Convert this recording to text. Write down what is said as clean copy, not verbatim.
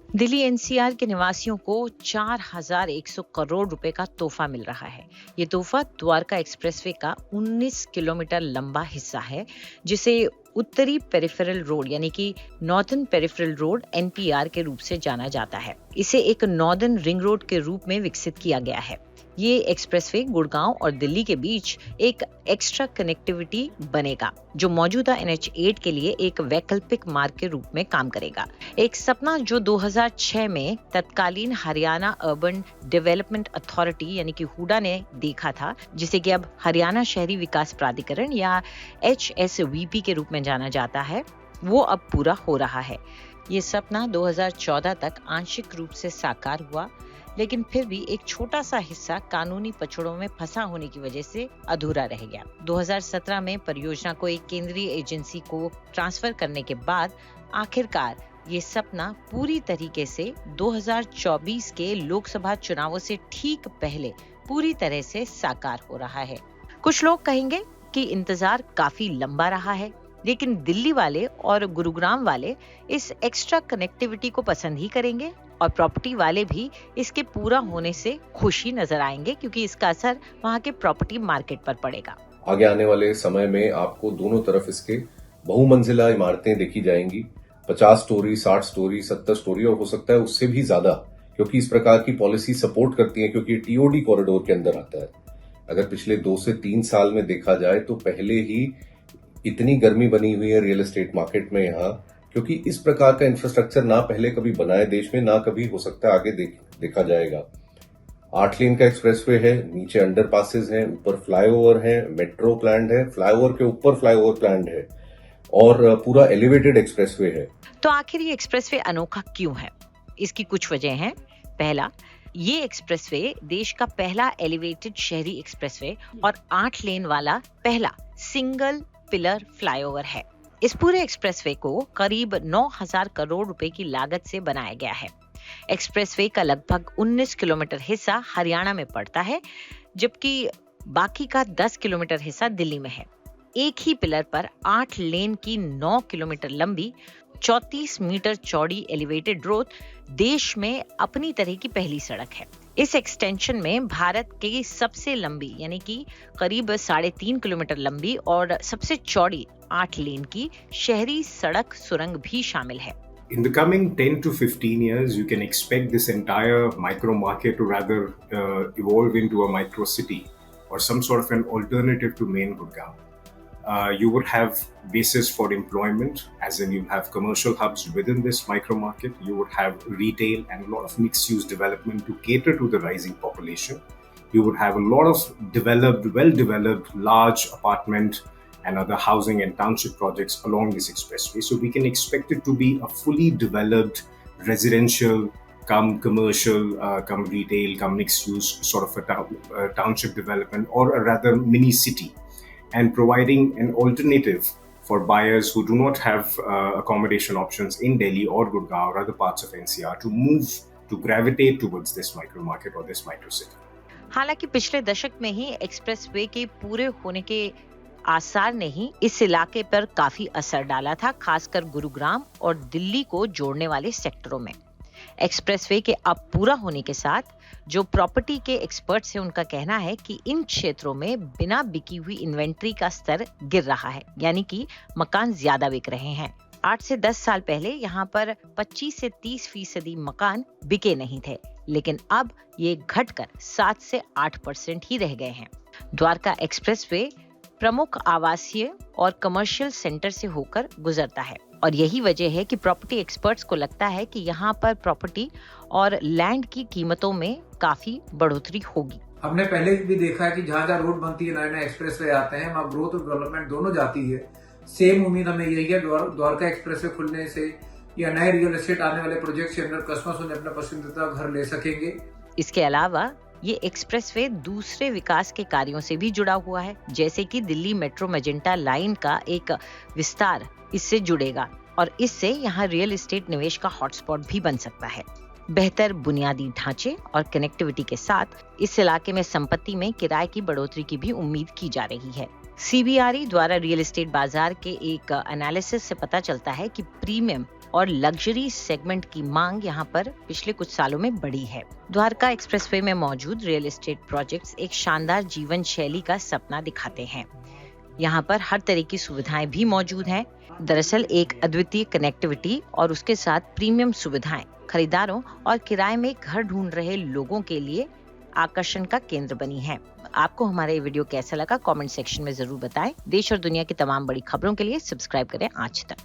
Delhi NCR के निवासियों को 4,100 करोड़ रुपए का तोहफा मिल रहा है। ये तोहफा द्वारका एक्सप्रेसवे का 19 किलोमीटर लंबा हिस्सा है, जिसे उत्तरी पेरिफेरल रोड यानी कि नॉर्दर्न पेरिफेरल रोड एनपीआर के रूप से जाना जाता है। इसे एक नॉर्दर्न रिंग रोड के रूप में विकसित किया गया है। ये एक्सप्रेसवे गुड़गांव और दिल्ली के बीच एक एक्स्ट्रा कनेक्टिविटी बनेगा, जो मौजूदा NH8 के लिए एक वैकल्पिक मार्ग के रूप में काम करेगा। एक सपना जो 2006 में तत्कालीन हरियाणा अर्बन डेवलपमेंट अथॉरिटी यानी कि हुडा ने देखा था, जिसे कि अब हरियाणा शहरी विकास प्राधिकरण या HSVP के रूप में जाना जाता है, वो अब पूरा हो रहा है। ये सपना 2014 तक आंशिक रूप से साकार हुआ, लेकिन फिर भी एक छोटा सा हिस्सा कानूनी पछड़ों में फंसा होने की वजह से अधूरा रह गया। 2017 में परियोजना को एक केंद्रीय एजेंसी को ट्रांसफर करने के बाद आखिरकार ये सपना पूरी तरीके से 2024 के लोकसभा चुनावों से ठीक पहले पूरी तरह से साकार हो रहा है। कुछ लोग कहेंगे कि इंतजार काफी लंबा रहा है, लेकिन दिल्ली वाले और गुरुग्राम वाले इस एक्स्ट्रा कनेक्टिविटी को पसंद ही करेंगे और प्रॉपर्टी वाले भी इसके पूरा होने से खुशी नजर आएंगे, क्योंकि इसका असर वहाँ के प्रॉपर्टी मार्केट पर पड़ेगा। आगे आने वाले समय में आपको दोनों तरफ इसके बहुमंजिला इमारतें देखी जाएंगी, 50 स्टोरी, 60 स्टोरी, 70 स्टोरी और हो सकता है उससे भी ज्यादा, क्योंकि इस प्रकार की पॉलिसी सपोर्ट करती है, क्योंकि TOD कॉरिडोर के अंदर आता है। अगर पिछले 2 से 3 साल में देखा जाए तो पहले ही इतनी गर्मी बनी हुई है रियल एस्टेट मार्केट में यहाँ, क्योंकि इस प्रकार का इंफ्रास्ट्रक्चर ना पहले कभी बना है देश में, ना कभी हो सकता है आगे देखा जाएगा। 8 लेन का एक्सप्रेसवे है, नीचे अंडरपासेस हैं, ऊपर फ्लाईओवर है, मेट्रो प्लान्ड है, फ्लाईओवर के ऊपर फ्लाईओवर प्लान्ड है और पूरा एलिवेटेड एक्सप्रेसवे है। तो आखिर ये एक्सप्रेसवे अनोखा क्यों है? इसकी कुछ वजह हैं। पहला, ये एक्सप्रेसवे देश का पहला एलिवेटेड शहरी एक्सप्रेसवे और 8 लेन वाला पहला सिंगल पिलर फ्लाईओवर है। इस पूरे एक्सप्रेसवे को करीब 9,000 करोड़ रुपए की लागत से बनाया गया है। एक्सप्रेसवे का लगभग 19 किलोमीटर हिस्सा हरियाणा में पड़ता है, जबकि बाकी का 10 किलोमीटर हिस्सा दिल्ली में है। एक ही पिलर पर 8 लेन की 9 किलोमीटर लंबी 34 मीटर चौड़ी एलिवेटेड रोड देश में अपनी तरह की पहली सड़क है। इस एक्सटेंशन में भारत की सबसे लंबी यानी कि करीब 3.5 किलोमीटर लंबी और सबसे चौड़ी 8 लेन की शहरी सड़क सुरंग भी शामिल है। In the coming 10 to 15 years, you can expect this entire micro market to rather evolve into a micro city or some sort of an alternative to main Gurgaon. You would have bases for employment, as in you have commercial hubs within this micro market. You would have retail and a lot of mixed-use development to cater to the rising population. You would have a lot of well-developed, large apartment and other housing and township projects along this expressway. So we can expect it to be a fully developed residential, come commercial, come retail, come mixed-use sort of a township development, or a rather mini city, and providing an alternative for buyers who do not have accommodation options in Delhi or Gurgaon or other parts of NCR to gravitate towards this micro market or this micro city. हालांकि पिछले दशक में ही expressway के पूरे होने के आसार ने ही इस इलाके पर काफी असर डाला था, खासकर गुरुग्राम और दिल्ली को जोड़ने वाले सेक्टरों में। एक्सप्रेसवे के अब पूरा होने के साथ जो प्रॉपर्टी के एक्सपर्ट्स हैं, उनका कहना है कि इन क्षेत्रों में बिना बिकी हुई इन्वेंट्री का स्तर गिर रहा है, यानी कि मकान ज्यादा बिक रहे हैं। 8 से 10 साल पहले यहाँ पर 25 से 30% मकान बिके नहीं थे, लेकिन अब ये घटकर 7 से 8% ही रह गए हैं। द्वारका एक्सप्रेसवे प्रमुख आवासीय और कमर्शियल सेंटर से होकर गुजरता है और यही वजह है कि प्रॉपर्टी एक्सपर्ट्स को लगता है कि यहाँ पर प्रॉपर्टी और लैंड की कीमतों में काफी बढ़ोतरी होगी। हमने पहले भी देखा है कि जहाँ जहाँ रोड बनती है, नए नए एक्सप्रेसवे आते हैं, वहाँ ग्रोथ और डेवलपमेंट दोनों जाती है। सेम उम्मीद हमें यही है द्वारका एक्सप्रेसवे खुलने से या नए रियल एस्टेट आने वाले प्रोजेक्ट के अंदर कस्टमर्स उन्हें अपना पसंदीदा घर ले सकेंगे। इसके अलावा ये एक्सप्रेसवे दूसरे विकास के कार्यों से भी जुड़ा हुआ है, जैसे कि दिल्ली मेट्रो मेजेंटा लाइन का एक विस्तार इससे जुड़ेगा और इससे यहाँ रियल एस्टेट निवेश का हॉटस्पॉट भी बन सकता है। बेहतर बुनियादी ढांचे और कनेक्टिविटी के साथ इस इलाके में संपत्ति में किराए की बढ़ोतरी की भी उम्मीद की जा रही है। CBRE द्वारा रियल एस्टेट बाजार के एक एनालिसिस से पता चलता है कि प्रीमियम और लग्जरी सेगमेंट की मांग यहां पर पिछले कुछ सालों में बढ़ी है। द्वारका एक्सप्रेसवे में मौजूद रियल एस्टेट प्रोजेक्ट्स एक शानदार जीवन शैली का सपना दिखाते हैं। यहाँ पर हर तरह की सुविधाएं भी मौजूद हैं। दरअसल एक अद्वितीय कनेक्टिविटी और उसके साथ प्रीमियम सुविधाएं खरीदारों और किराए में घर ढूंढ रहे लोगों के लिए आकर्षण का केंद्र बनी है। आपको हमारा ये वीडियो कैसा लगा कमेंट सेक्शन में जरूर बताएं। देश और दुनिया की तमाम बड़ी खबरों के लिए सब्सक्राइब करें आज तक।